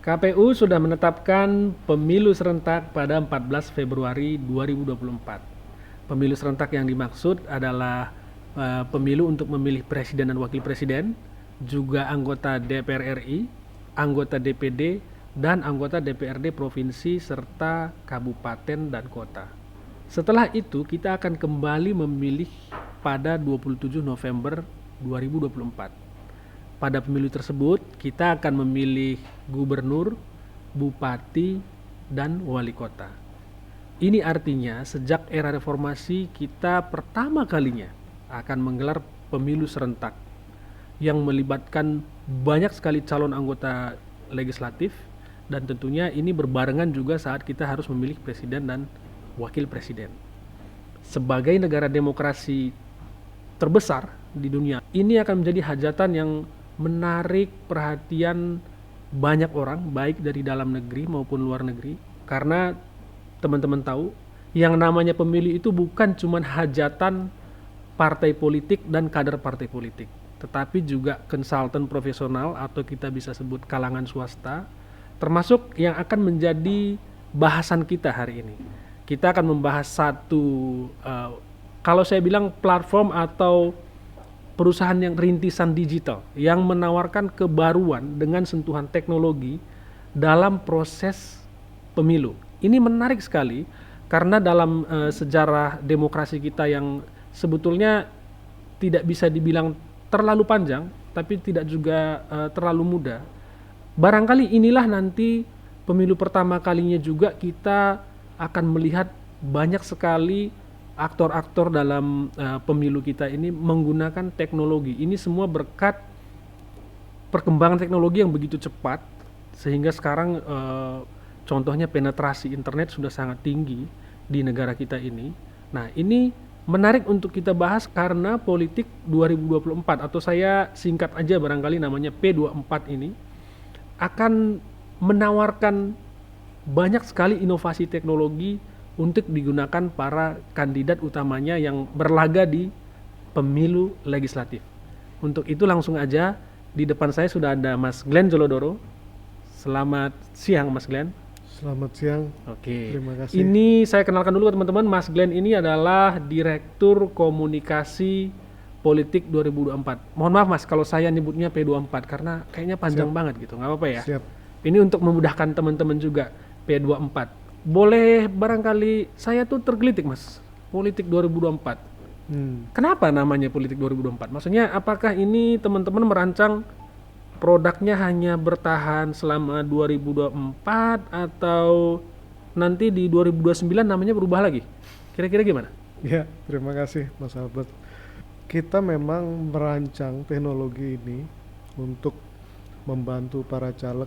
KPU sudah menetapkan pemilu serentak pada 14 Februari 2024. Pemilu serentak yang dimaksud adalah pemilu untuk memilih presiden dan wakil presiden, juga anggota DPR RI, anggota DPD, dan anggota DPRD provinsi serta kabupaten dan kota. Setelah itu kita akan kembali memilih pada 27 November 2024. Pada pemilu tersebut, kita akan memilih gubernur, bupati, dan wali kota. Ini artinya sejak era reformasi kita pertama kalinya akan menggelar pemilu serentak yang melibatkan banyak sekali calon anggota legislatif, dan tentunya ini berbarengan juga saat kita harus memilih presiden dan wakil presiden. Sebagai negara demokrasi terbesar di dunia, ini akan menjadi hajatan yang menarik perhatian banyak orang, baik dari dalam negeri maupun luar negeri, karena teman-teman tahu yang namanya pemilu itu bukan cuma hajatan partai politik dan kader partai politik, tetapi juga konsultan profesional atau kita bisa sebut kalangan swasta, termasuk yang akan menjadi bahasan kita hari ini. Kita akan membahas satu kalau saya bilang platform atau perusahaan yang rintisan digital yang menawarkan kebaruan dengan sentuhan teknologi dalam proses pemilu. Ini menarik sekali karena dalam sejarah demokrasi kita yang sebetulnya tidak bisa dibilang terlalu panjang tapi tidak juga terlalu muda. Barangkali inilah nanti pemilu pertama kalinya juga kita akan melihat banyak sekali aktor-aktor dalam pemilu kita ini menggunakan teknologi. Ini semua berkat perkembangan teknologi yang begitu cepat, sehingga sekarang contohnya penetrasi internet sudah sangat tinggi di negara kita ini. Nah, ini menarik untuk kita bahas karena politik 2024 atau saya singkat aja barangkali namanya P24 ini akan menawarkan banyak sekali inovasi teknologi untuk digunakan para kandidat utamanya yang berlaga di pemilu legislatif. Untuk itu langsung aja di depan saya sudah ada Mas Glenn Jolodoro. Selamat siang Mas Glenn. Selamat siang. Oke. Terima kasih. Ini saya kenalkan dulu teman-teman, Mas Glenn ini adalah Direktur Komunikasi Politik 2024. Mohon maaf Mas kalau saya nyebutnya P24 karena kayaknya panjang banget gitu, nggak apa-apa ya? Siap. Ini untuk memudahkan teman-teman juga, P24. Boleh barangkali saya tuh tergelitik Mas, politik 2024. Kenapa namanya politik 2024? Maksudnya apakah ini teman-teman merancang produknya hanya bertahan selama 2024 atau nanti di 2029 namanya berubah lagi? Kira-kira gimana? Ya, terima kasih Mas Albert. Kita memang merancang teknologi ini untuk membantu para caleg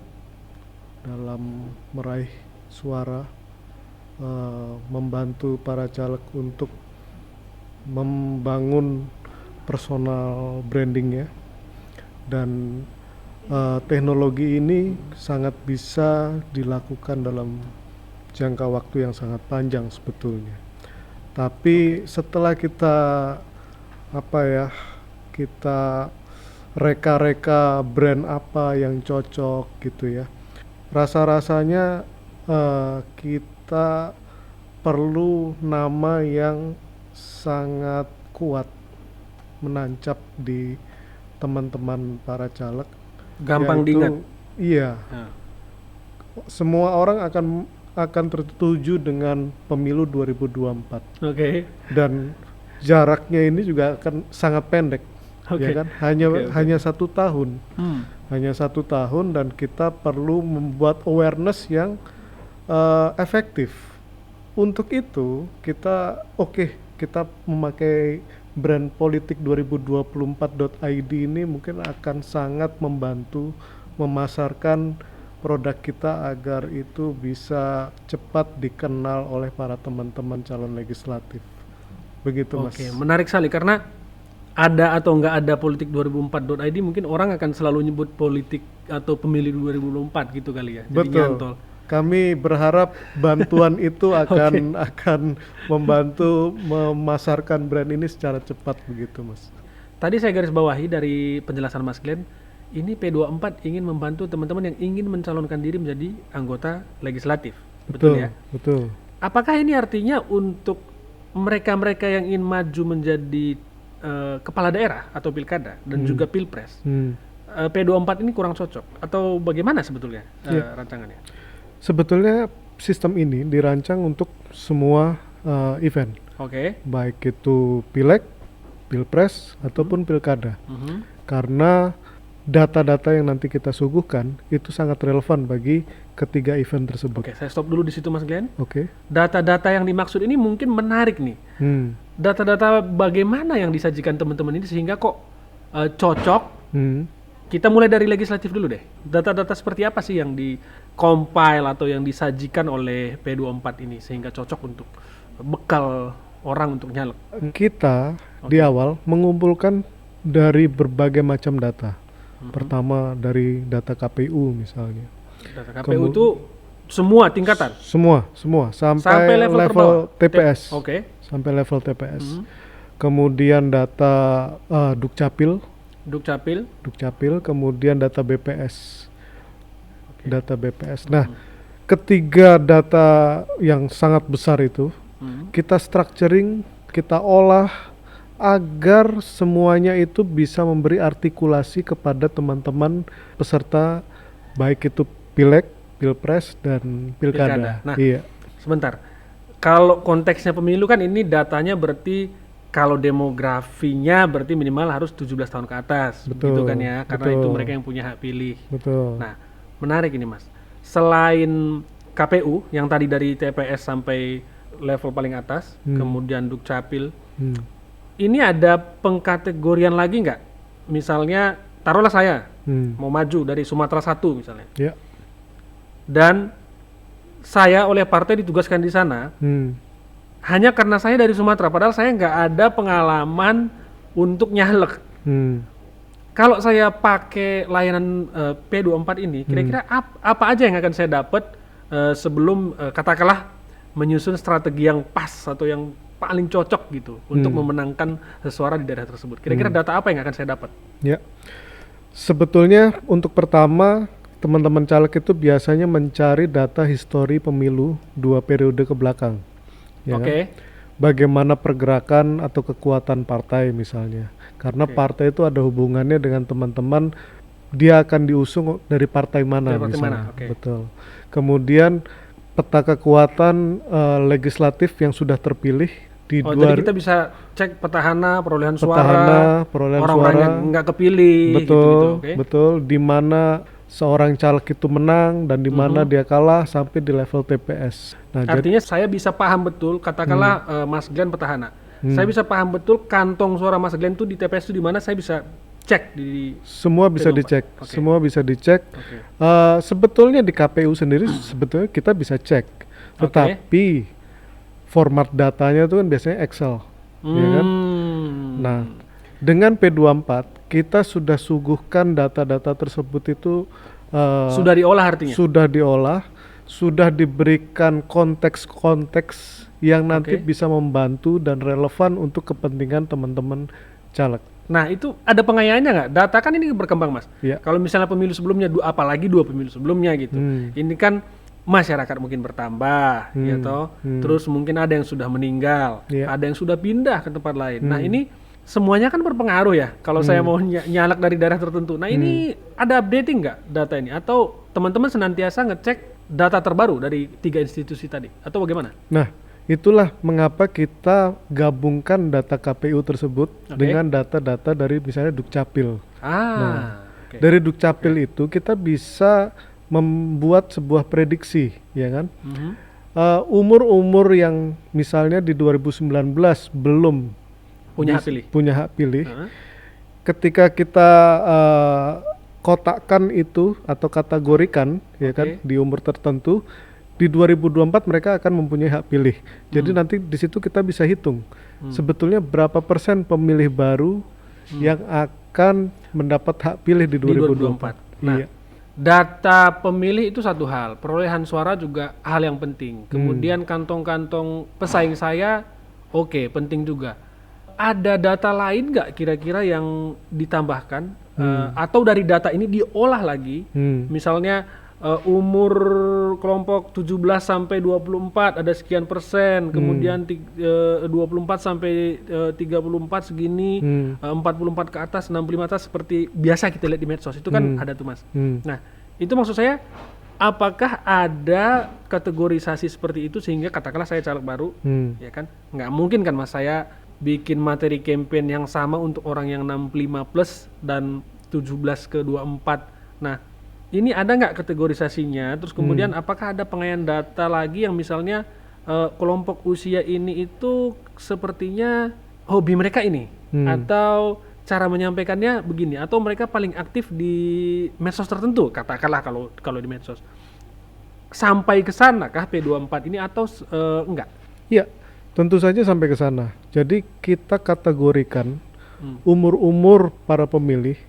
dalam meraih suara, membantu para caleg untuk membangun personal branding ya, dan teknologi ini sangat bisa dilakukan dalam jangka waktu yang sangat panjang sebetulnya. Tapi setelah kita kita reka-reka brand apa yang cocok gitu ya, rasa-rasanya kita perlu nama yang sangat kuat menancap di teman-teman para caleg. Gampang diingat. Iya. Semua orang akan tertuju dengan pemilu 2024. Oke. Dan jaraknya ini juga akan sangat pendek. Ya kan? Hanya 1 tahun. Hanya 1 tahun dan kita perlu membuat awareness yang efektif. Untuk itu kita memakai brand politik 2024.id ini mungkin akan sangat membantu memasarkan produk kita agar itu bisa cepat dikenal oleh para teman-teman calon legislatif. Begitu Mas. Oke, menarik sekali karena ada atau nggak ada politik 2004.id mungkin orang akan selalu nyebut politik atau pemilu 2024 gitu kali ya. Jadi Betul. nyantol. Kami berharap bantuan itu akan membantu memasarkan brand ini secara cepat begitu Mas. Tadi saya garis bawahi dari penjelasan Mas Glenn, ini P24 ingin membantu teman-teman yang ingin mencalonkan diri menjadi anggota legislatif. Betul ya? Betul. Apakah ini artinya untuk mereka-mereka yang ingin maju menjadi kepala daerah atau pilkada dan juga pilpres, P24 ini kurang cocok atau bagaimana sebetulnya rancangannya? Sebetulnya sistem ini dirancang untuk semua event, baik itu pileg, pilpres ataupun pilkada, karena data-data yang nanti kita suguhkan itu sangat relevan bagi ketiga event tersebut. Oke, saya stop dulu di situ Mas Glenn. Oke. Data-data yang dimaksud ini mungkin menarik nih. Data-data bagaimana yang disajikan teman-teman ini sehingga kok cocok? Kita mulai dari legislatif dulu deh. Data-data seperti apa sih yang di-compile atau yang disajikan oleh P24 ini sehingga cocok untuk bekal orang untuk nyalek? Kita di awal mengumpulkan dari berbagai macam data. Pertama dari data KPU misalnya. Data KPU itu semua tingkatan? Semua sampai level TPS. Sampai level TPS. Kemudian data Dukcapil, kemudian data BPS. Data BPS. Nah, ketiga data yang sangat besar itu kita structuring, kita olah agar semuanya itu bisa memberi artikulasi kepada teman-teman peserta baik itu pileg, pilpres dan pilkada. Nah, sebentar. Kalau konteksnya pemilu kan ini datanya berarti kalau demografinya berarti minimal harus 17 tahun ke atas. Betul, gitu kan ya, karena itu mereka yang punya hak pilih. Betul. Nah, menarik ini Mas. Selain KPU yang tadi dari TPS sampai level paling atas, kemudian Dukcapil, ini ada pengkategorian lagi nggak? Misalnya, taruhlah saya mau maju dari Sumatera 1 misalnya. Dan saya oleh partai ditugaskan di sana, hanya karena saya dari Sumatera, padahal saya nggak ada pengalaman untuk nyalek. Kalau saya pakai layanan P24 ini, kira-kira apa aja yang akan saya dapat sebelum katakanlah menyusun strategi yang pas atau yang paling cocok gitu untuk memenangkan suara di daerah tersebut. Kira-kira data apa yang akan saya dapat? Sebetulnya untuk pertama teman-teman caleg itu biasanya mencari data histori pemilu 2 periode ke belakang. Kan? Bagaimana pergerakan atau kekuatan partai misalnya. Karena partai itu ada hubungannya dengan teman-teman, dia akan diusung dari partai mana misalnya. Betul. Kemudian peta kekuatan legislatif yang sudah terpilih di jadi kita bisa cek petahana, perolehan suara, orang-orang yang nggak kepilih. Betul. Di mana seorang caleg itu menang dan di mana dia kalah sampai di level TPS. Nah, artinya saya bisa paham betul, katakanlah Mas Glenn petahana. Saya bisa paham betul kantong suara Mas Glenn itu di TPS itu di mana, saya bisa cek di semua bisa dicek. Semua bisa dicek. Sebetulnya di KPU sendiri sebetulnya kita bisa cek. Tetapi format datanya itu kan biasanya Excel, ya kan? Nah, dengan P24 kita sudah suguhkan data-data tersebut itu sudah diolah artinya? Sudah diolah, sudah diberikan konteks-konteks yang nanti bisa membantu dan relevan untuk kepentingan teman-teman caleg. Nah, itu ada pengayaannya nggak? Data kan ini berkembang Mas. Kalau misalnya pemilu sebelumnya, apalagi 2 pemilu sebelumnya gitu, ini kan masyarakat mungkin bertambah, ya toh. Terus mungkin ada yang sudah meninggal, ada yang sudah pindah ke tempat lain. Nah, ini semuanya kan berpengaruh ya. Kalau saya mau nyalek dari daerah tertentu. Nah, ini ada updating nggak data ini? Atau teman-teman senantiasa ngecek data terbaru dari 3 institusi tadi? Atau bagaimana? Nah, itulah mengapa kita gabungkan data KPU tersebut dengan data-data dari misalnya Dukcapil. Dari Dukcapil itu kita bisa membuat sebuah prediksi, ya kan? Umur-umur yang misalnya di 2019 belum punya hak pilih, ketika kita kotakkan itu atau kategorikan, ya kan, di umur tertentu, di 2024 mereka akan mempunyai hak pilih. Jadi nanti di situ kita bisa hitung sebetulnya berapa persen pemilih baru yang akan mendapat hak pilih di 2024. Nah, data pemilih itu satu hal, perolehan suara juga hal yang penting. Kemudian kantong-kantong pesaing saya, penting juga. ada data lain nggak kira-kira yang ditambahkan atau dari data ini diolah lagi, misalnya umur kelompok 17 sampai 24 ada sekian persen, kemudian 24 sampai 34 segini, 44 ke atas, 65 atas seperti biasa kita lihat di medsos itu kan ada tuh Mas. Nah, itu maksud saya apakah ada kategorisasi seperti itu sehingga katakanlah saya caleg baru, ya kan? Nggak mungkin kan Mas saya bikin materi campaign yang sama untuk orang yang 65 plus dan 17 ke 24. Nah, ini ada nggak kategorisasinya? Terus kemudian apakah ada pengaian data lagi yang misalnya kelompok usia ini itu sepertinya hobi mereka ini atau cara menyampaikannya begini atau mereka paling aktif di medsos tertentu katakanlah kalau di medsos sampai ke sana kah P24 ini atau enggak? Iya, tentu saja sampai ke sana. Jadi kita kategorikan umur-umur para pemilih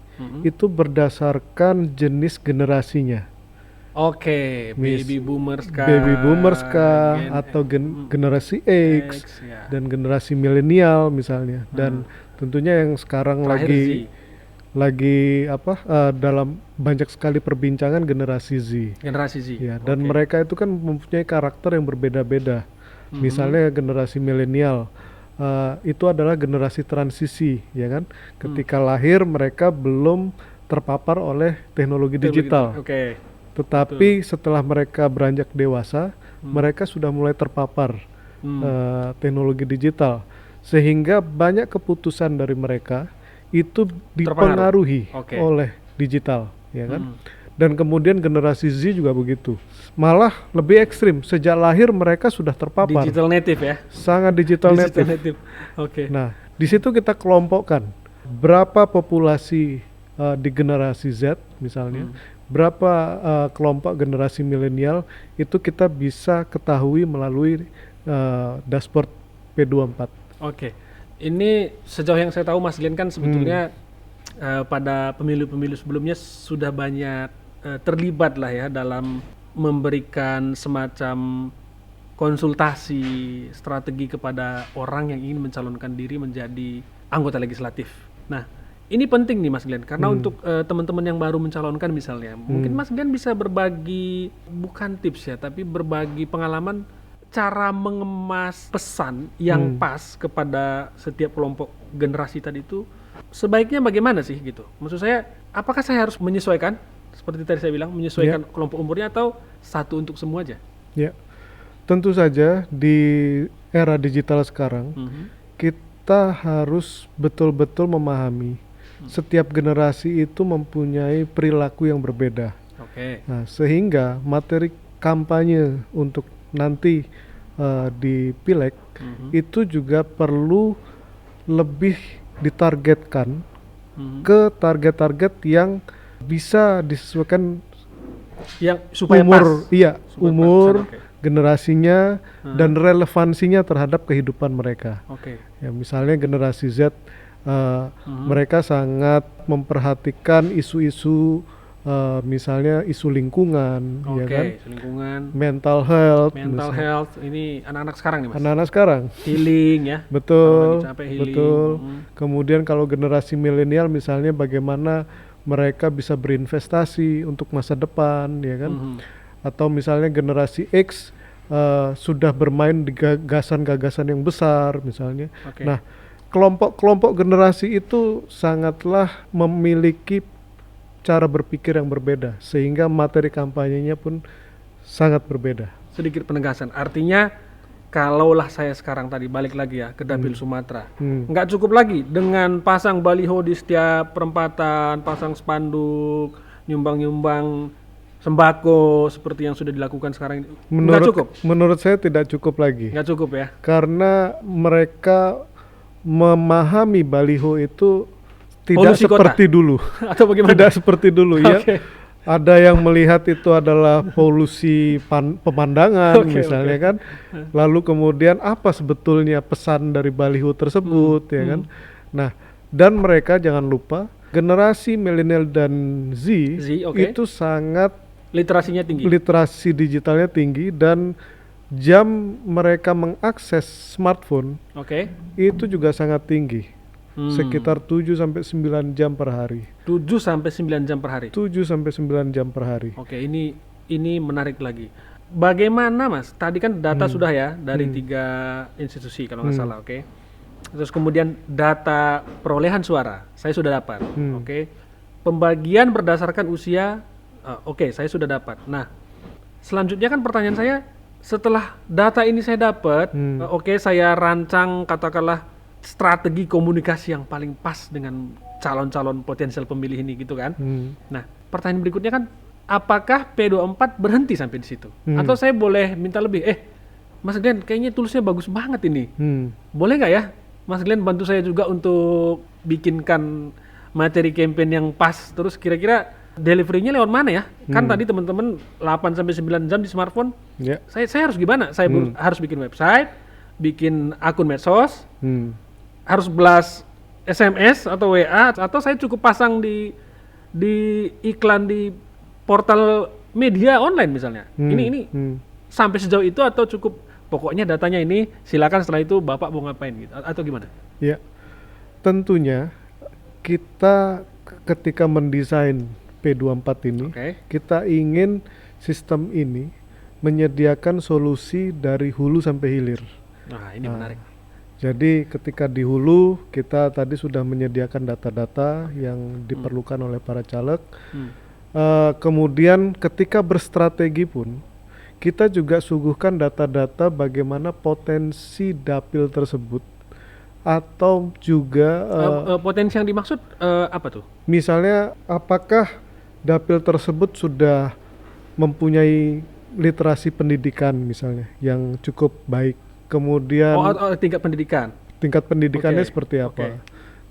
itu berdasarkan jenis generasinya. Oke, baby boomers kah? Baby boomers kah atau generasi X ya. dan generasi milenial misalnya. Dan tentunya yang sekarang Terakhir lagi dalam banyak sekali perbincangan generasi Z. Generasi Z. Ya, dan mereka itu kan mempunyai karakter yang berbeda-beda. Misalnya generasi milenial itu adalah generasi transisi, ya kan? Ketika lahir mereka belum terpapar oleh teknologi digital. Tetapi setelah mereka beranjak dewasa, mereka sudah mulai terpapar teknologi digital, sehingga banyak keputusan dari mereka itu dipengaruhi oleh digital, ya kan? Dan kemudian generasi Z juga begitu. Malah lebih ekstrim, sejak lahir mereka sudah terpapar. Digital native ya? Sangat digital native. Nah, di situ kita kelompokkan berapa populasi di generasi Z misalnya, berapa kelompok generasi milenial itu kita bisa ketahui melalui dashboard P24. Ini sejauh yang saya tahu Mas Glenn kan sebetulnya pada pemilu-pemilu sebelumnya sudah banyak terlibat lah ya dalam memberikan semacam konsultasi strategi kepada orang yang ingin mencalonkan diri menjadi anggota legislatif. Nah, ini penting nih Mas Glenn karena untuk teman-teman yang baru mencalonkan misalnya, mungkin Mas Glenn bisa berbagi bukan tips ya, tapi berbagi pengalaman cara mengemas pesan yang pas kepada setiap kelompok generasi tadi itu sebaiknya bagaimana sih gitu. Maksud saya, apakah saya harus menyesuaikan seperti tadi saya bilang, menyesuaikan kelompok umurnya atau satu untuk semua aja? Ya, tentu saja di era digital sekarang kita harus betul-betul memahami setiap generasi itu mempunyai perilaku yang berbeda. Nah, sehingga materi kampanye untuk nanti di pileg itu juga perlu lebih ditargetkan ke target-target yang bisa disesuaikan yang supaya umur, pas. Umur, generasinya dan relevansinya terhadap kehidupan mereka. Ya, misalnya generasi Z, mereka sangat memperhatikan isu-isu misalnya isu lingkungan, ya kan? Lingkungan, mental health, ini anak-anak sekarang nih Mas. Anak-anak sekarang. Healing ya. Betul. Kemudian kalau generasi milenial misalnya bagaimana mereka bisa berinvestasi untuk masa depan, ya kan? Atau misalnya generasi X sudah bermain di gagasan-gagasan yang besar misalnya. Nah, kelompok-kelompok generasi itu sangatlah memiliki cara berpikir yang berbeda sehingga materi kampanyenya pun sangat berbeda. Sedikit penegasan, artinya kalaulah saya sekarang tadi balik lagi ya ke Dapil Sumatera, nggak cukup lagi dengan pasang baliho di setiap perempatan, pasang spanduk, nyumbang-nyumbang sembako seperti yang sudah dilakukan sekarang ini. Nggak cukup? Menurut saya tidak cukup lagi. Nggak cukup ya? Karena mereka memahami baliho itu tidak polusi seperti kota dulu. Atau bagaimana? Tidak seperti dulu ya. Ada yang melihat itu adalah polusi pemandangan misalnya kan. Lalu kemudian apa sebetulnya pesan dari baliho tersebut ya kan. Nah, dan mereka jangan lupa generasi milenial dan Z itu sangat literasinya tinggi. Literasi digitalnya tinggi dan jam mereka mengakses smartphone itu juga sangat tinggi. Sekitar 7 sampai 9 jam per hari. 7 sampai 9 jam per hari. 7 sampai 9 jam per hari. Oke, ini menarik lagi. Bagaimana Mas? Tadi kan data sudah ya dari 3 institusi kalau nggak salah, oke. Terus kemudian data perolehan suara saya sudah dapat, oke. Pembagian berdasarkan usia, oke, saya sudah dapat. Nah, selanjutnya kan pertanyaan saya, setelah data ini saya dapat, oke, saya rancang katakanlah strategi komunikasi yang paling pas dengan calon-calon potensial pemilih ini gitu kan. Nah, pertanyaan berikutnya kan, apakah P24 berhenti sampai di situ? Atau saya boleh minta lebih? Mas Glenn, kayaknya toolsnya bagus banget ini. Boleh nggak ya, Mas Glenn bantu saya juga untuk bikinkan materi campaign yang pas, terus kira-kira delivery-nya lewat mana ya? Kan tadi teman-teman 8 sampai 9 jam di smartphone. Saya harus gimana? Saya harus bikin website, bikin akun medsos, harus belas SMS atau WA, atau saya cukup pasang di iklan di portal media online misalnya. Ini sampai sejauh itu atau cukup pokoknya datanya ini, silakan setelah itu Bapak mau ngapain gitu atau gimana? Ya. Tentunya kita ketika mendesain P24 ini, kita ingin sistem ini menyediakan solusi dari hulu sampai hilir. Nah, ini menarik. Jadi ketika di hulu kita tadi sudah menyediakan data-data yang diperlukan oleh para caleg. Kemudian ketika berstrategi pun kita juga suguhkan data-data bagaimana potensi dapil tersebut, atau juga potensi yang dimaksud apa tuh? Misalnya apakah dapil tersebut sudah mempunyai literasi pendidikan misalnya yang cukup baik. Kemudian tingkat pendidikan. Tingkat pendidikannya seperti apa?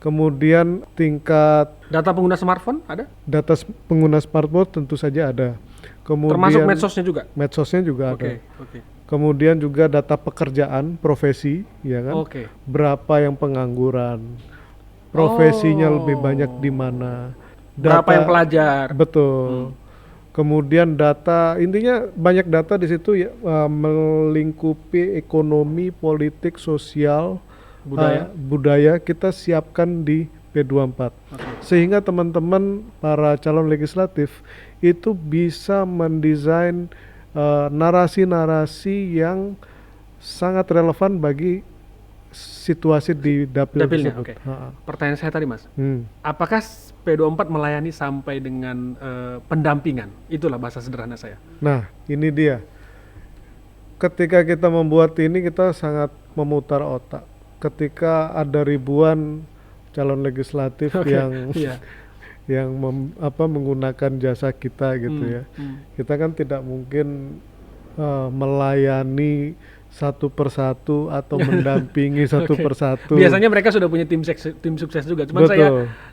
Kemudian tingkat data pengguna smartphone ada? Data pengguna smartphone tentu saja ada. Kemudian termasuk medsosnya juga? Medsosnya juga ada. Kemudian juga data pekerjaan, profesi, ya kan? Berapa yang pengangguran? Profesinya lebih banyak di mana? Berapa yang pelajar? Betul. Kemudian data, intinya banyak data di situ ya, melingkupi ekonomi, politik, sosial, budaya kita siapkan di P24. Sehingga teman-teman para calon legislatif itu bisa mendesain narasi-narasi yang sangat relevan bagi situasi di dapil tersebut. Pertanyaan saya tadi Mas, apakah P24 melayani sampai dengan pendampingan? Itulah bahasa sederhana saya. Nah, ini dia. Ketika kita membuat ini kita sangat memutar otak. Ketika ada ribuan calon legislatif yang menggunakan jasa kita gitu ya. Kita kan tidak mungkin melayani satu persatu atau mendampingi satu persatu. Biasanya mereka sudah punya tim sukses juga. Cuman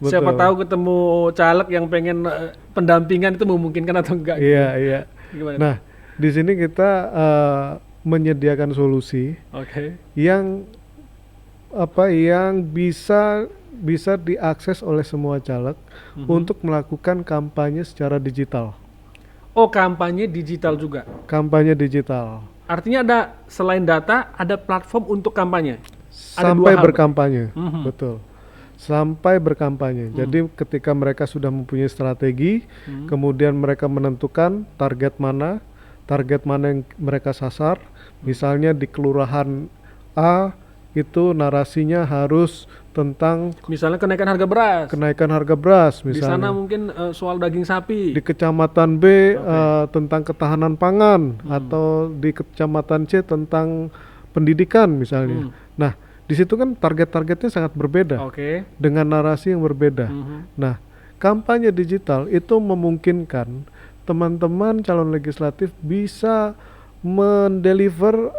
siapa tahu ketemu caleg yang pengen pendampingan itu memungkinkan atau enggak. Iya. Nah, di sini kita menyediakan solusi yang bisa diakses oleh semua caleg untuk melakukan kampanye secara digital. Oh, kampanye digital juga? Kampanye digital. Artinya ada selain data, ada platform untuk kampanye? Sampai berkampanye, betul. Sampai berkampanye. Jadi ketika mereka sudah mempunyai strategi, kemudian mereka menentukan target mana yang mereka sasar. Misalnya di kelurahan A, itu narasinya harus tentang misalnya kenaikan harga beras misalnya. Di sana mungkin soal daging sapi. Di kecamatan B tentang ketahanan pangan, atau di kecamatan C tentang pendidikan misalnya. Nah, di situ kan target-targetnya sangat berbeda dengan narasi yang berbeda. Nah, kampanye digital itu memungkinkan teman-teman calon legislatif bisa mendeliver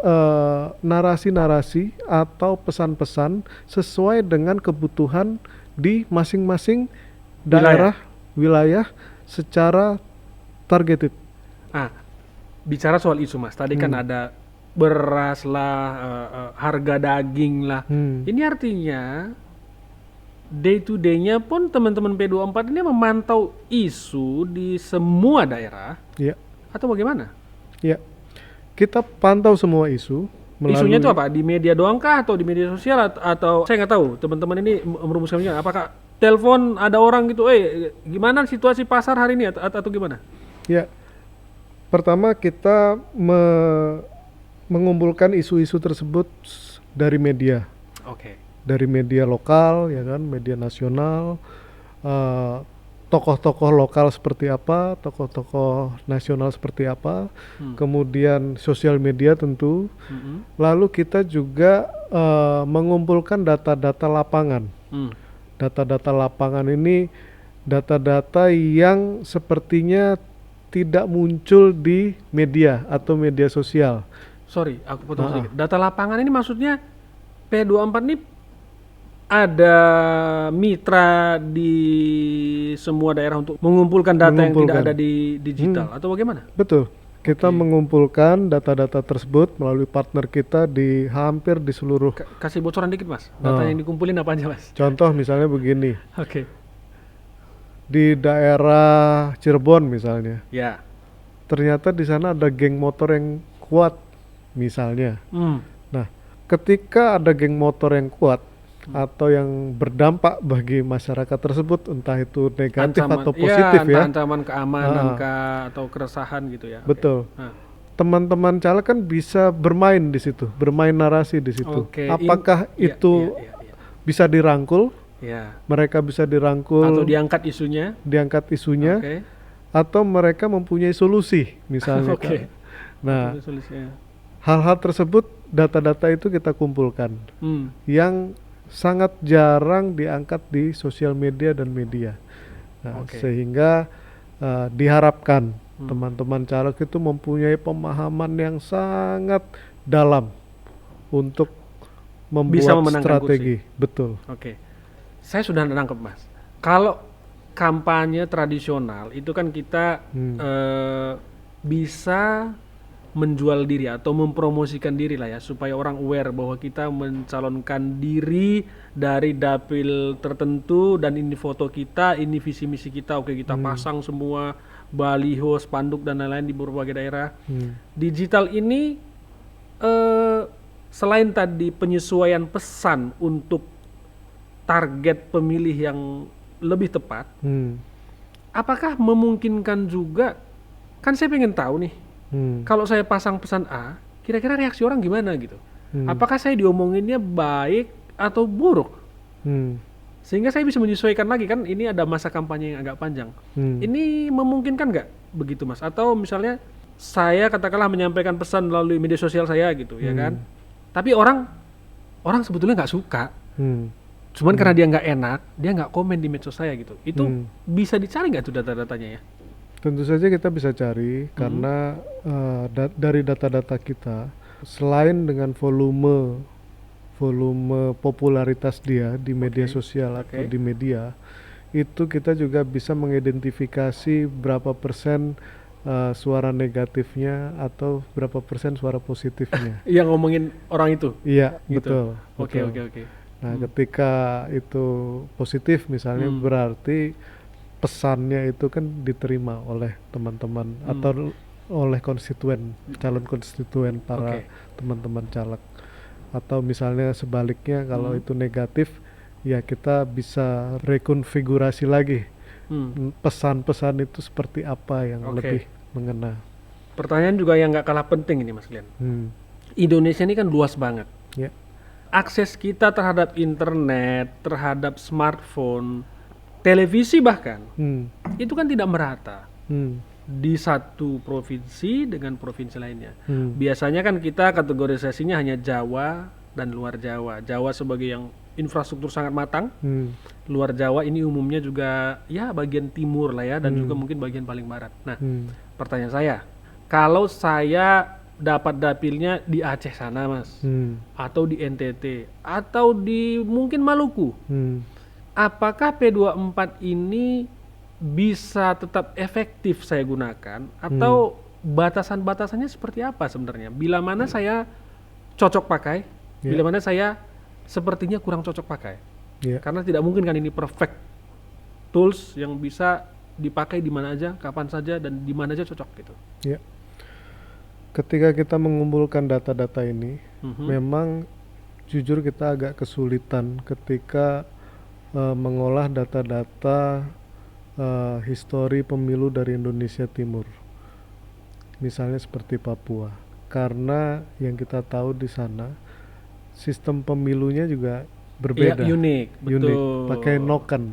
narasi-narasi atau pesan-pesan sesuai dengan kebutuhan di masing-masing daerah, wilayah secara targeted. Bicara soal isu Mas, tadi kan ada beras lah, harga daging lah. Ini artinya day to day-nya pun teman-teman P24 ini memantau isu di semua daerah, atau bagaimana? Ya. kita pantau semua isu. Isunya itu apa? Di media doang kah atau di media sosial atau saya nggak tahu. Teman-teman ini merumuskannya apakah telepon ada orang gitu, gimana situasi pasar hari ini atau gimana? Ya, pertama kita mengumpulkan isu-isu tersebut dari media. Oke. Dari media lokal, ya kan, media nasional, tokoh-tokoh lokal seperti apa, tokoh-tokoh nasional seperti apa, kemudian sosial media tentu. Lalu kita juga mengumpulkan data-data lapangan. Data-data lapangan ini data-data yang sepertinya tidak muncul di media atau media sosial. Sorry, aku potong sedikit. Data lapangan ini maksudnya P24 ini ada mitra di semua daerah untuk mengumpulkan data yang tidak ada di digital atau bagaimana? Betul. Kita mengumpulkan data-data tersebut melalui partner kita di hampir di seluruh. Kasih bocoran dikit Mas, data yang dikumpulin apa aja Mas? Contoh misalnya begini. Oke. Di daerah Cirebon misalnya. Ya. Ternyata di sana ada geng motor yang kuat misalnya. Nah, ketika ada geng motor yang kuat atau yang berdampak bagi masyarakat tersebut, entah itu negatif atau positif ya, ancaman keamanan atau keresahan gitu ya. Betul. Teman-teman caleg kan bisa bermain di situ, bermain narasi di situ. Apakah itu bisa dirangkul? Mereka bisa dirangkul atau diangkat isunya, atau mereka mempunyai solusi misalnya. Nah, hal-hal tersebut, data-data itu kita kumpulkan yang sangat jarang diangkat di sosial media dan media. Nah, sehingga diharapkan teman-teman caleg itu mempunyai pemahaman yang sangat dalam untuk membuat strategi. Kursi. Betul. Saya sudah nangkep Mas. Kalau kampanye tradisional itu kan kita bisa menjual diri atau mempromosikan diri lah ya, supaya orang aware bahwa kita mencalonkan diri dari dapil tertentu dan ini foto kita, ini visi misi kita. Kita pasang semua baliho, spanduk dan lain-lain di berbagai daerah. Digital ini selain tadi penyesuaian pesan untuk target pemilih yang lebih tepat, apakah memungkinkan juga, kan saya pengen tahu nih, kalau saya pasang pesan A, kira-kira reaksi orang gimana gitu? Apakah saya diomonginnya baik atau buruk? Sehingga saya bisa menyesuaikan lagi, kan ini ada masa kampanye yang agak panjang. Ini memungkinkan nggak begitu Mas? Atau misalnya saya katakanlah menyampaikan pesan melalui media sosial saya gitu, ya kan? Tapi orang sebetulnya nggak suka. Cuman karena dia nggak enak, dia nggak komen di medsos saya gitu. Itu bisa dicari nggak tuh data-datanya ya? Tentu saja kita bisa cari karena dari data-data kita, selain dengan volume popularitas dia di media sosial atau di media, itu kita juga bisa mengidentifikasi berapa persen suara negatifnya atau berapa persen suara positifnya. Yang ngomongin orang itu? Iya, gitu. Betul. Oke. Nah, ketika itu positif misalnya berarti pesannya itu kan diterima oleh teman-teman atau oleh konstituen, calon konstituen para teman-teman caleg. Atau misalnya sebaliknya kalau itu negatif, ya kita bisa rekonfigurasi lagi pesan-pesan itu seperti apa yang lebih mengena. Pertanyaan juga yang nggak kalah penting ini Mas Glenn. Indonesia ini kan luas banget. Akses kita terhadap internet, terhadap smartphone, televisi bahkan, itu kan tidak merata di satu provinsi dengan provinsi lainnya. Biasanya kan kita kategorisasinya hanya Jawa dan luar Jawa. Jawa sebagai yang infrastruktur sangat matang, luar Jawa ini umumnya juga ya bagian timur lah ya, dan juga mungkin bagian paling barat. Nah, pertanyaan saya, kalau saya dapat dapilnya di Aceh sana Mas, atau di NTT, atau di mungkin Maluku, apakah P24 ini bisa tetap efektif saya gunakan, atau batasan-batasannya seperti apa sebenarnya? Bila mana saya cocok pakai, bila mana saya sepertinya kurang cocok pakai. Karena tidak mungkin kan ini perfect tools yang bisa dipakai di mana aja, kapan saja, dan di mana aja cocok gitu. ketika kita mengumpulkan data-data ini, memang jujur kita agak kesulitan ketika mengolah data-data histori pemilu dari Indonesia Timur. Misalnya seperti Papua. Karena yang kita tahu di sana sistem pemilunya juga berbeda. Iya, unik, betul. Pakai noken.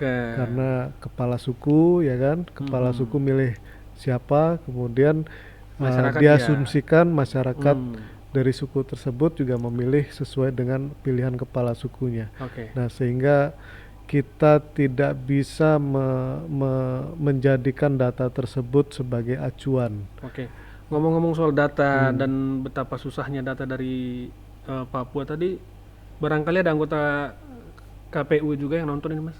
Karena kepala suku, ya kan, kepala suku milih siapa, kemudian diasumsikan masyarakat dari suku tersebut juga memilih sesuai dengan pilihan kepala sukunya. Nah, sehingga kita tidak bisa menjadikan data tersebut sebagai acuan. Ngomong-ngomong soal data dan betapa susahnya data dari Papua tadi, barangkali ada anggota KPU juga yang nonton ini, Mas.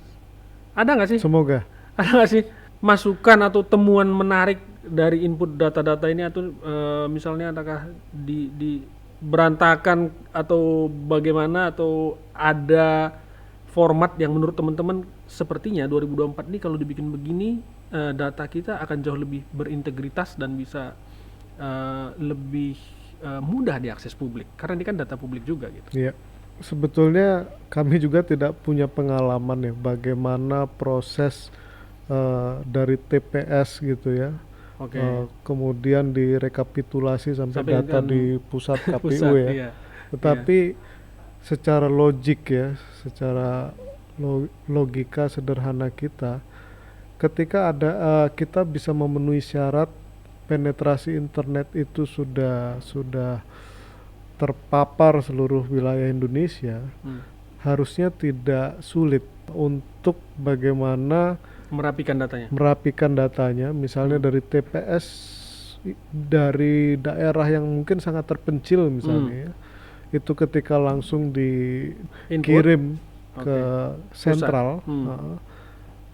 Ada nggak sih? Semoga. Ada nggak sih masukan atau temuan menarik dari input data-data ini, atau misalnya apakah di berantakan atau bagaimana, atau ada format yang menurut teman-teman sepertinya 2024 ini kalau dibikin begini data kita akan jauh lebih berintegritas dan bisa lebih mudah diakses publik, karena ini kan data publik juga gitu. Iya. Sebetulnya kami juga tidak punya pengalaman ya bagaimana proses dari TPS gitu ya, kemudian direkapitulasi sampai data di pusat KPU ya. Iya. Tetapi secara logik ya, secara logika sederhana kita, ketika ada kita bisa memenuhi syarat penetrasi internet itu sudah terpapar seluruh wilayah Indonesia, harusnya tidak sulit untuk bagaimana merapikan datanya, misalnya dari TPS dari daerah yang mungkin sangat terpencil misalnya ya, itu ketika langsung dikirim ke sentral,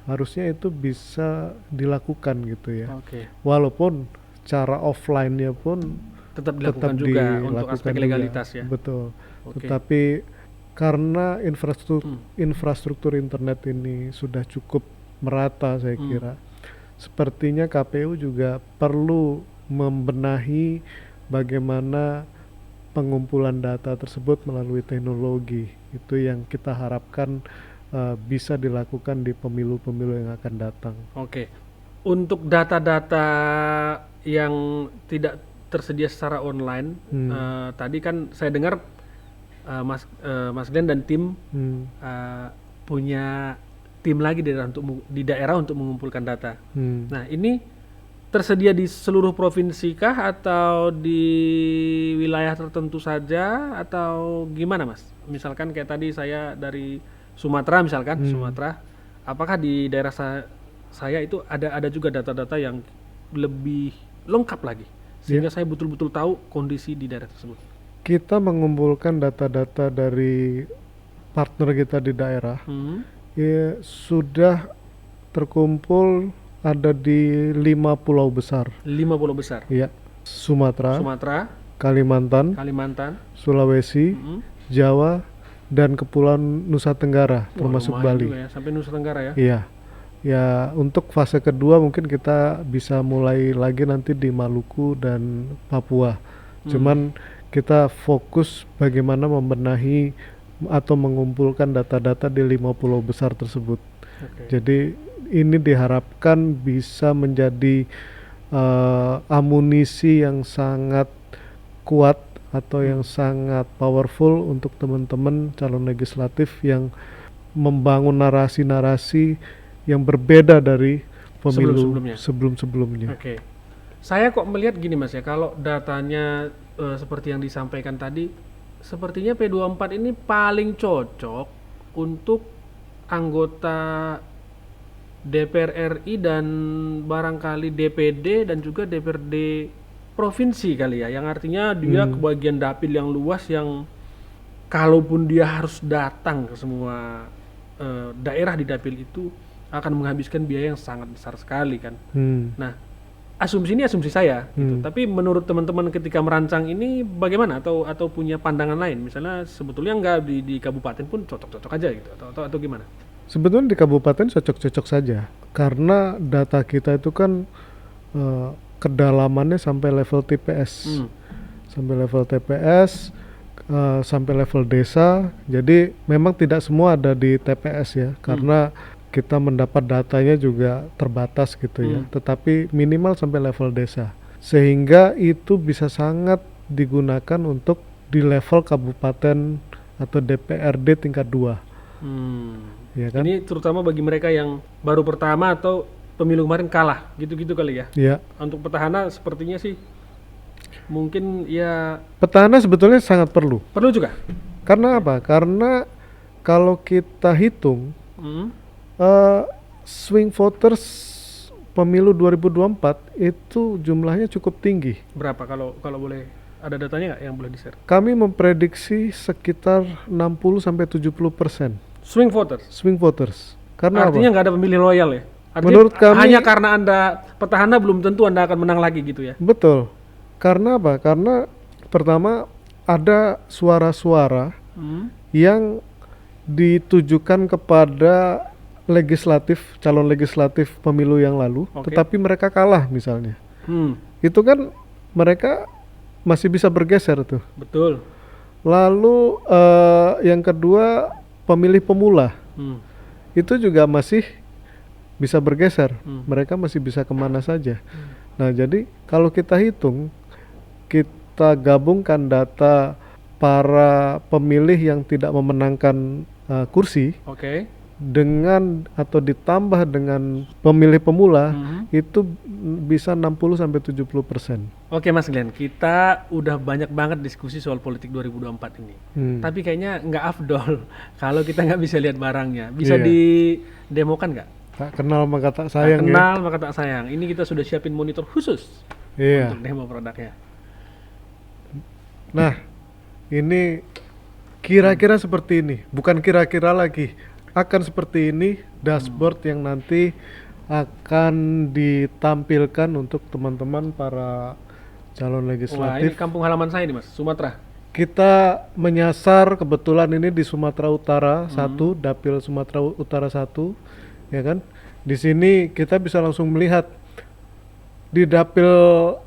harusnya itu bisa dilakukan gitu ya. Walaupun cara offline-nya pun tetap dilakukan juga untuk aspek legalitas ya. Betul. Tetapi karena infrastruktur internet ini sudah cukup merata, saya kira sepertinya KPU juga perlu membenahi bagaimana pengumpulan data tersebut melalui teknologi. Itu yang kita harapkan bisa dilakukan di pemilu-pemilu yang akan datang. Untuk data-data yang tidak tersedia secara online, tadi kan saya dengar Mas Glenn dan tim punya tim lagi di daerah untuk mengumpulkan data. Nah, ini tersedia di seluruh provinsi kah atau di wilayah tertentu saja atau gimana, Mas? Misalkan kayak tadi saya dari Sumatera misalkan, Sumatera, apakah di daerah saya itu ada juga data-data yang lebih lengkap lagi sehingga saya betul-betul tahu kondisi di daerah tersebut? Kita mengumpulkan data-data dari partner kita di daerah, ya, sudah terkumpul ada di 5 pulau besar. 5 pulau besar? Iya. Sumatera, Kalimantan, Sulawesi, Jawa, dan Kepulauan Nusa Tenggara, termasuk Bali. Juga ya, sampai Nusa Tenggara ya? Iya. Ya, untuk fase kedua mungkin kita bisa mulai lagi nanti di Maluku dan Papua. Cuman kita fokus bagaimana membenahi atau mengumpulkan data-data di 5 pulau besar tersebut. Jadi ini diharapkan bisa menjadi amunisi yang sangat kuat atau yang sangat powerful untuk teman-teman calon legislatif yang membangun narasi-narasi yang berbeda dari pemilu sebelum-sebelumnya. Saya kok melihat gini, Mas ya, kalau datanya seperti yang disampaikan tadi, sepertinya P24 ini paling cocok untuk anggota DPR RI dan barangkali DPD dan juga DPRD provinsi kali ya, yang artinya dia kebagian dapil yang luas, yang kalaupun dia harus datang ke semua daerah di dapil itu akan menghabiskan biaya yang sangat besar sekali kan. Nah, asumsi ini asumsi saya gitu. Tapi menurut teman-teman ketika merancang ini bagaimana, atau punya pandangan lain, misalnya sebetulnya enggak di kabupaten pun cocok-cocok aja gitu, atau gimana? Sebetulnya di kabupaten cocok-cocok saja, karena data kita itu kan kedalamannya sampai level TPS, sampai level TPS, sampai level desa. Jadi memang tidak semua ada di TPS ya, karena kita mendapat datanya juga terbatas gitu ya. Tetapi minimal sampai level desa, sehingga itu bisa sangat digunakan untuk di level kabupaten atau DPRD tingkat 2. Ya kan? Ini terutama bagi mereka yang baru pertama atau pemilu kemarin kalah, gitu-gitu kali ya? Iya. Untuk petahana sepertinya sih mungkin ya. Petahana sebetulnya sangat perlu. Perlu juga? Karena apa? Karena kalau kita hitung swing voters pemilu 2024 itu jumlahnya cukup tinggi. Berapa kalau boleh ada datanya nggak yang boleh di-share? Kami memprediksi sekitar 60-70% Swing voters? swing voters. Karena artinya apa? nggak ada pemilih loyal ya? Artinya Menurut kami hanya karena Anda petahana belum tentu Anda akan menang lagi gitu ya? Betul. Karena apa? Karena pertama ada suara-suara yang ditujukan kepada calon legislatif pemilu yang lalu, tetapi mereka kalah misalnya. Itu kan mereka masih bisa bergeser tuh. Betul. Lalu yang kedua pemilih pemula, itu juga masih bisa bergeser. Mereka masih bisa kemana saja. Nah jadi kalau kita hitung, kita gabungkan data para pemilih yang tidak memenangkan kursi, dengan atau ditambah dengan pemilih pemula, itu bisa 60-70%. Oke Mas Glenn, kita udah banyak banget diskusi soal politik 2024 ini. Tapi kayaknya nggak afdol kalau kita nggak bisa lihat barangnya. Bisa didemokan nggak? Tak kenal maka tak sayang. Kenal maka tak sayang. Ini kita sudah siapin monitor khusus untuk demo produknya. Nah, ini kira-kira seperti ini. Bukan kira-kira lagi. Akan seperti ini dashboard yang nanti akan ditampilkan untuk teman-teman para calon legislatif. Wah, ini kampung halaman saya nih Mas, Sumatera. Kita menyasar kebetulan ini di Sumatera Utara 1, Dapil Sumatera Utara 1, ya kan? Di sini kita bisa langsung melihat di Dapil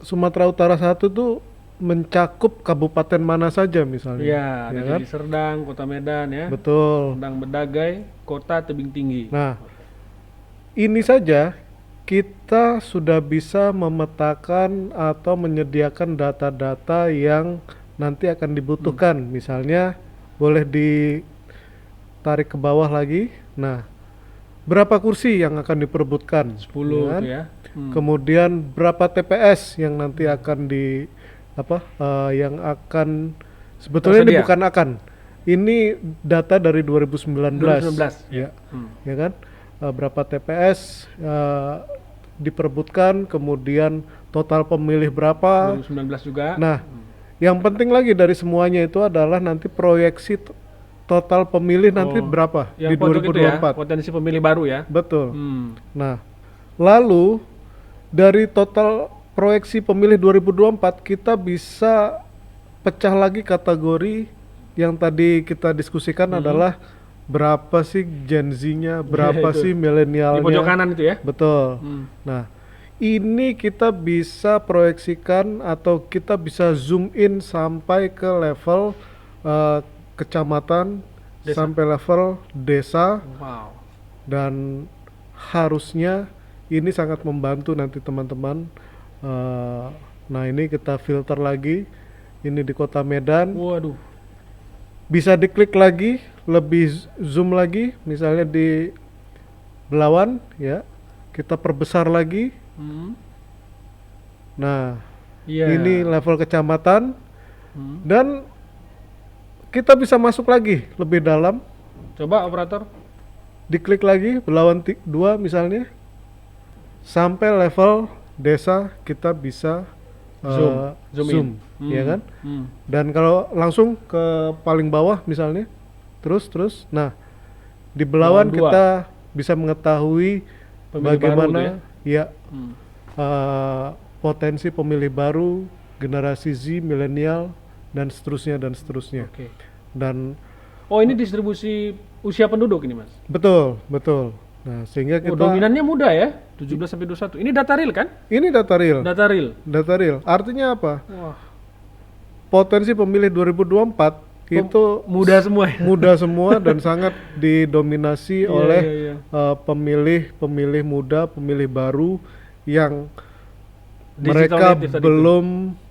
Sumatera Utara 1 tuh mencakup kabupaten mana saja misalnya. Iya, ada kan? di Serdang, Kota Medan ya. Betul. Serdang Bedagai, Kota Tebing Tinggi. Nah, ini saja kita sudah bisa memetakan atau menyediakan data-data yang nanti akan dibutuhkan. Misalnya boleh ditarik ke bawah lagi. Nah, berapa kursi yang akan diperebutkan? 10 kan? itu ya. Kemudian berapa TPS yang nanti akan yang akan sebetulnya ini bukan akan. Ini data dari 2019. Ya. Ya kan? Berapa TPS diperebutkan, kemudian total pemilih berapa? 2019 juga. Nah, yang penting lagi dari semuanya itu adalah nanti proyeksi total pemilih nanti berapa di 2024. Itu ya, potensi pemilih baru ya. Betul. Nah, lalu dari total proyeksi pemilih 2024 kita bisa pecah lagi kategori yang tadi kita diskusikan adalah berapa sih Gen Z-nya, berapa sih milenialnya. Di pojok kanan itu ya? Betul. Nah, ini kita bisa proyeksikan atau kita bisa zoom in sampai ke level kecamatan, sampai level desa. Wow. Dan harusnya ini sangat membantu nanti teman-teman. Nah ini kita filter lagi, ini di Kota Medan. Waduh. Bisa diklik lagi, lebih zoom lagi, misalnya di Belawan ya, kita perbesar lagi. Nah, ini level kecamatan, dan kita bisa masuk lagi lebih dalam. Coba operator. Diklik lagi, Belawan 2 misalnya, sampai level desa kita bisa zoom ya kan? Dan kalau langsung ke paling bawah misalnya, terus, nah di Belawan kita bisa mengetahui bagaimana ya potensi pemilih baru, generasi Z, milenial, dan seterusnya. Dan ini distribusi usia penduduk ini Mas? Betul. Nah, sehingga kita dominannya muda ya, 17 sampai 21. Ini data real kan? ini data real. Data real. Data real. Artinya apa? Wah, Potensi pemilih 2024 itu muda semua ya? muda semua dan sangat didominasi Iya, oleh iya, iya. pemilih muda, pemilih baru yang Digital mereka native tadi belum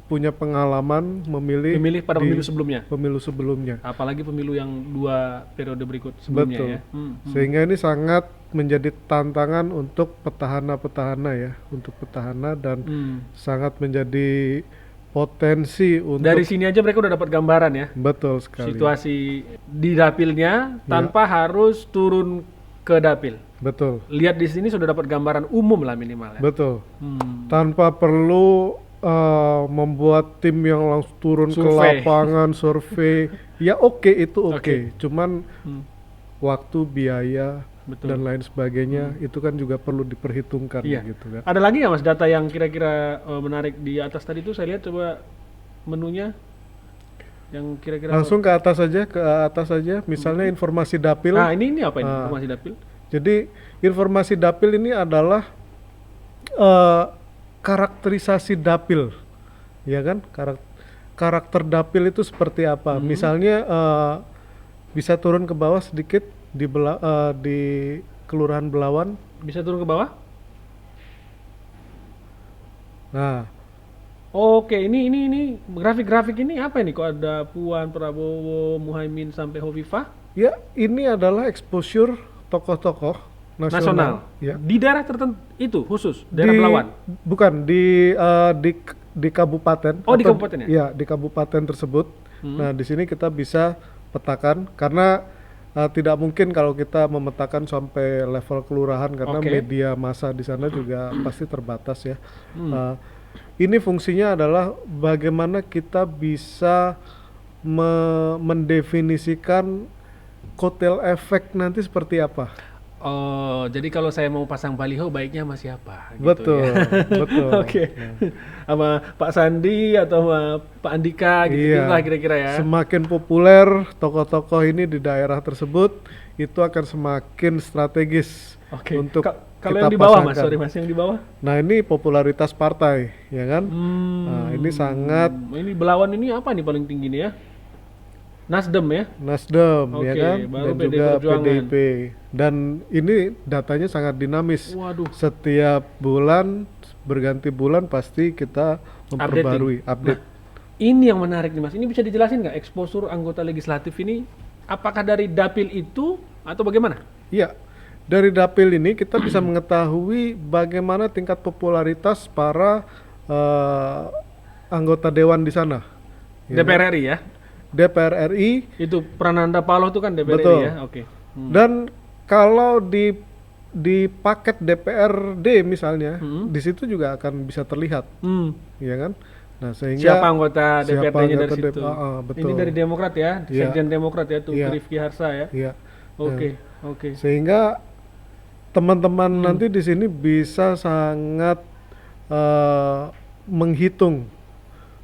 punya pengalaman memilih pada di pemilu sebelumnya. pemilu sebelumnya. Apalagi pemilu yang 2 periode berikut sebelumnya Betul. ya. Sehingga ini sangat menjadi tantangan untuk petahana-petahana ya, untuk petahana dan sangat menjadi potensi untuk Dari sini aja mereka udah dapat gambaran ya. betul sekali. Situasi di dapilnya tanpa harus turun ke dapil. Betul. Lihat di sini sudah dapat gambaran umum lah minimal ya. Betul. Hmm. Tanpa perlu membuat tim yang langsung turun ke Survei. lapangan, survei. Ya oke, itu oke. Oke. Cuman waktu, biaya, Betul. dan lain sebagainya itu kan juga perlu diperhitungkan Iya. gitu kan. Ada lagi nggak mas data yang kira-kira menarik di atas tadi itu? Saya lihat coba menunya yang kira-kira. Langsung ke atas saja. Misalnya informasi dapil. Nah ini apa ini informasi dapil? Jadi informasi dapil ini adalah karakterisasi dapil, ya kan? Karakter dapil itu seperti apa? Misalnya bisa turun ke bawah sedikit di Kelurahan Belawan. Bisa turun ke bawah? Nah, Oke, ini grafik-grafik ini apa ini? Kok ada Puan, Prabowo, Muhaimin sampai Hovifah? ya ini adalah exposure tokoh-tokoh nasional. Ya. Di daerah tertentu itu khusus daerah Belawan. Bukan di kabupaten. Oh, di atau kabupaten ya? Iya, di kabupaten tersebut. Nah, di sini kita bisa petakan karena tidak mungkin kalau kita memetakan sampai level kelurahan karena Oke. media massa di sana juga pasti terbatas ya. Ini fungsinya adalah bagaimana kita bisa mendefinisikan kotel efek nanti seperti apa. Oh, jadi kalau saya mau pasang baliho baiknya sama siapa? Gitu Betul, ya. betul. Oke. Sama Pak Sandi atau sama Pak Andika gitu Iya. lah kira-kira ya. Semakin populer tokoh-tokoh ini di daerah tersebut, itu akan semakin strategis Oke. untuk Kalau kita yang di bawah Mas, pasangkan. sorry Mas, yang di bawah. Nah, ini popularitas partai, ya kan? Nah, ini sangat Ini Belawan ini apa nih paling tinggi nih ya? Nasdem ya? Nasdem, ya Oke, kan? baru Dan PDI juga Perjuangan. PDIP. Dan ini datanya sangat dinamis. Waduh. Setiap bulan, berganti bulan pasti kita memperbarui, update. Ini yang menarik nih Mas. Ini bisa dijelasin nggak exposure anggota legislatif ini apakah dari dapil itu atau bagaimana? Iya, dari dapil ini kita bisa mengetahui bagaimana tingkat popularitas para anggota dewan di sana. Ya, DPR RI ya? DPR RI. Itu Prananda Paloh itu kan DPR Betul. RI ya? Oke. Dan kalau di paket DPRD misalnya, di situ juga akan bisa terlihat, ya kan? Nah, sehingga Siapa anggota siapa DPRD-nya dari anggota situ? betul. Ini dari Demokrat ya? Iya. Sekjen Demokrat ya tuh, Iya. Rifki Harsa ya? Iya. Oke, oke. Sehingga teman-teman nanti di sini bisa sangat menghitung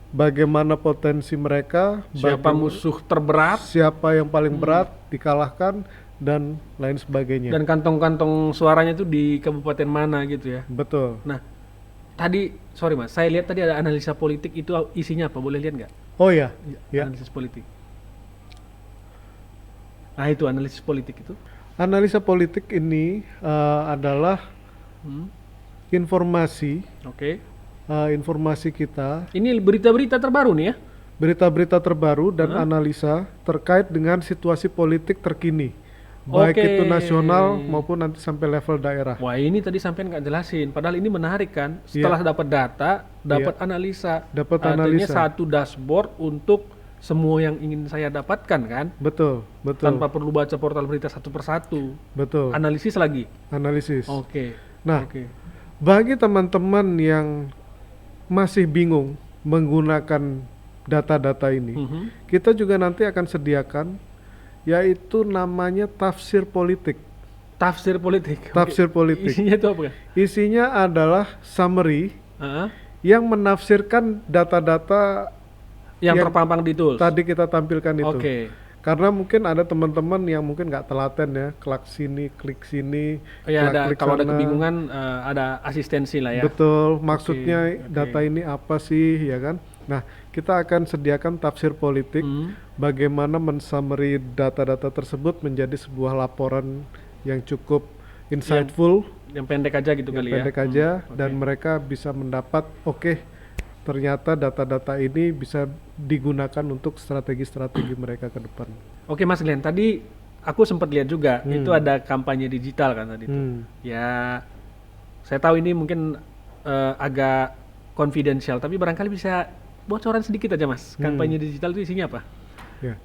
bagaimana potensi mereka, Siapa musuh terberat siapa yang paling berat dikalahkan dan lain sebagainya. dan kantong-kantong suaranya itu di kabupaten mana gitu ya? Betul. Nah, tadi sorry Mas, saya lihat tadi ada analisa politik itu isinya apa? Boleh lihat nggak? Oh ya, ya. Analisis politik. Nah itu analisis politik itu. Analisa politik ini adalah informasi Oke. informasi kita, Ini berita-berita terbaru nih ya? berita-berita terbaru dan analisa terkait dengan situasi politik terkini, baik Oke. itu nasional maupun nanti sampai level daerah. Wah ini tadi sampai nggak jelasin. Padahal ini menarik kan. Setelah dapat data, dapat analisa. Dapat Artinya analisa. satu dashboard untuk semua yang ingin saya dapatkan kan. Betul, betul, Tanpa perlu baca portal berita satu persatu. betul. Analisis lagi. Analisis. Oke. Nah, Oke. bagi teman-teman yang masih bingung menggunakan data-data ini, kita juga nanti akan sediakan yaitu namanya tafsir politik. Tafsir politik. Tafsir Oke. politik. Isinya itu apa? Isinya adalah summary Heeh. yang menafsirkan data-data Yang Yang terpampang di tools. tadi kita tampilkan itu. Oke. Karena mungkin ada teman-teman yang mungkin nggak telaten ya, klik sini, Ya ada, klik kalau ada sana. kebingungan ada asistensi lah ya. Betul, maksudnya Oke. data ini apa sih, ya kan? Nah, kita akan sediakan tafsir politik, bagaimana men-summary data-data tersebut menjadi sebuah laporan yang cukup insightful, Yang pendek aja gitu yang kali ya. pendek aja, dan Oke. mereka bisa mendapat, oke, ternyata data-data ini bisa digunakan untuk strategi-strategi mereka ke depan. Oke Mas Glenn, tadi aku sempat lihat juga itu ada kampanye digital kan tadi itu. Ya, saya tahu ini mungkin agak confidential, tapi barangkali bisa bocoran sedikit aja Mas. Kampanye digital itu isinya apa? Ya,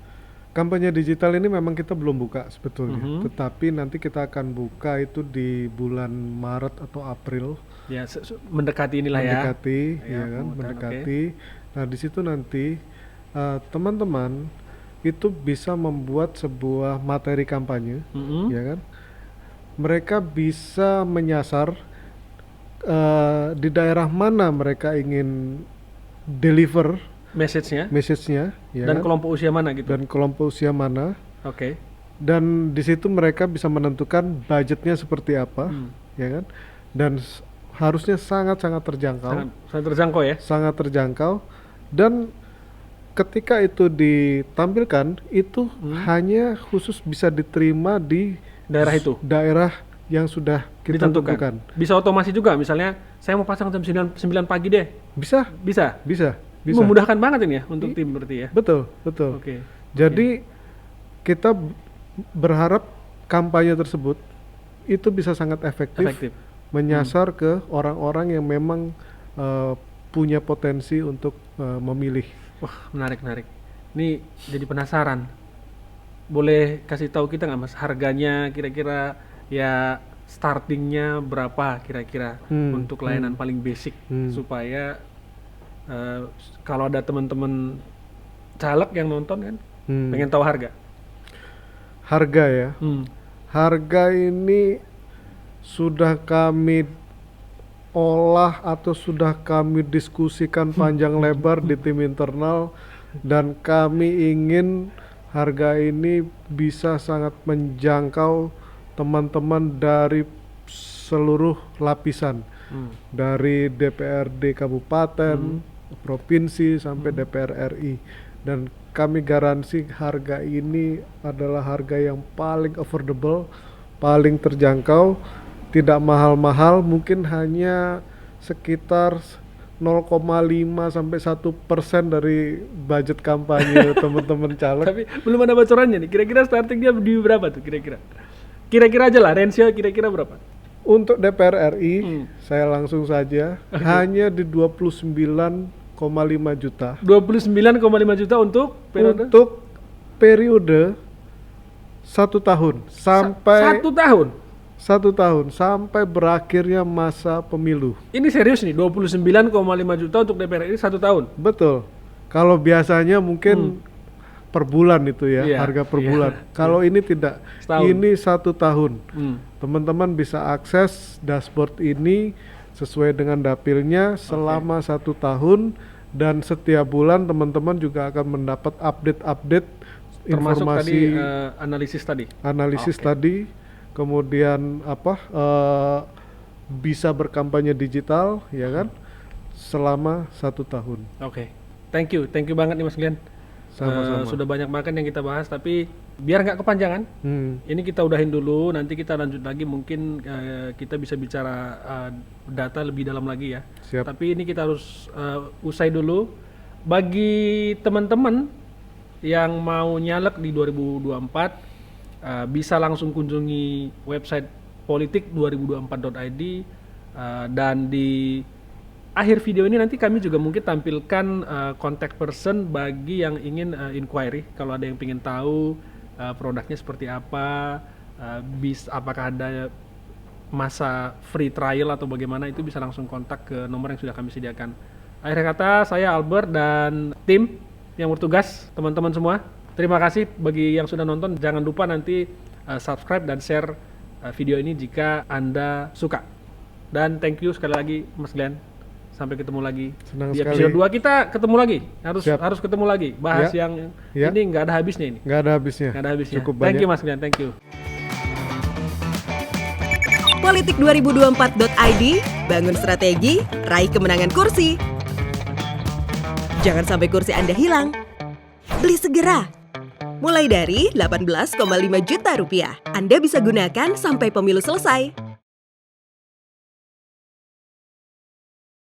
kampanye digital ini memang kita belum buka sebetulnya, tetapi nanti kita akan buka itu di bulan Maret atau April. Ya, mendekati inilah ya. Mendekati, Ya, ya kan, pengumuman, mendekati. Nah, di situ nanti teman-teman itu bisa membuat sebuah materi kampanye, ya kan. Mereka bisa menyasar di daerah mana mereka ingin deliver Message-nya ya dan kan? kelompok usia mana gitu. Dan kelompok usia mana. Oke. Dan di situ mereka bisa menentukan budgetnya seperti apa, ya kan. Dan harusnya sangat-sangat terjangkau. Sangat terjangkau ya. Sangat terjangkau, dan ketika itu ditampilkan itu hanya khusus bisa diterima di Daerah itu daerah yang sudah kita tentukan. Bisa otomasi juga, misalnya saya mau pasang jam 9 pagi deh. Bisa, Bisa. bisa. Memudahkan banget ini ya untuk tim berarti ya. Betul, betul. Oke. Jadi kita berharap kampanye tersebut itu bisa sangat efektif. Menyasar ke orang-orang yang memang punya potensi untuk memilih. Wah, menarik. Ini jadi penasaran. Boleh kasih tahu kita nggak Mas, harganya kira-kira ya startingnya berapa kira-kira untuk layanan paling basic supaya kalau ada teman-teman caleg yang nonton kan pengen tahu harga. Harga ya. Harga ini sudah kami olah atau sudah kami diskusikan panjang lebar di tim internal, dan kami ingin harga ini bisa sangat menjangkau teman-teman dari seluruh lapisan, dari DPRD kabupaten, provinsi sampai DPR RI, dan kami garansi harga ini adalah harga yang paling affordable, paling terjangkau. Tidak mahal-mahal, mungkin hanya sekitar 0,5 sampai 1% dari budget kampanye teman-teman caleg. Tapi belum ada bocorannya nih. Kira-kira startingnya di berapa tuh kira-kira? Kira-kira aja lah, range kira-kira berapa? Untuk DPR RI, saya langsung saja hanya di 29,5 juta. 29,5 juta untuk periode? Untuk periode 1 tahun sampai 1 tahun. 1 tahun sampai berakhirnya masa pemilu. Ini serius nih, 29,5 juta untuk DPR RI 1 tahun. Betul. Kalau biasanya mungkin per bulan itu ya, harga per bulan. Kalau ini tidak, ini 1 tahun. Teman-teman bisa akses dashboard ini sesuai dengan dapilnya selama 1 tahun, dan setiap bulan teman-teman juga akan mendapat update termasuk informasi tadi analisis tadi, kemudian bisa berkampanye digital, ya kan, selama 1 tahun. Oke. Thank you banget nih Mas Glenn. Sama-sama. Sudah banyak banget yang kita bahas, tapi biar nggak kepanjangan, ini kita udahin dulu, nanti kita lanjut lagi, mungkin kita bisa bicara data lebih dalam lagi ya. Siap. Tapi ini kita harus usai dulu. Bagi teman-teman yang mau nyalek di 2024, bisa langsung kunjungi website politik2024.id, dan di akhir video ini nanti kami juga mungkin tampilkan contact person bagi yang ingin inquiry, kalau ada yang ingin tahu produknya seperti apa, apakah ada masa free trial atau bagaimana, itu bisa langsung kontak ke nomor yang sudah kami sediakan. Akhir kata, saya Albert dan tim yang bertugas, teman-teman semua, terima kasih bagi yang sudah nonton. Jangan lupa nanti subscribe dan share video ini jika Anda suka. Dan thank you sekali lagi Mas Glenn. Sampai ketemu lagi. Senang Di sekali. episode 2 kita ketemu lagi. Siap. Harus ketemu lagi. Bahas Ya. yang Ya. ini nggak ada habisnya ini. Nggak ada habisnya. Nggak ada habisnya. Cukup Thank banyak. you Mas Glenn, thank you. Politik2024.id, bangun strategi, raih kemenangan kursi. Jangan sampai kursi Anda hilang. Beli segera. Mulai dari 18,5 juta rupiah. Anda bisa gunakan sampai pemilu selesai.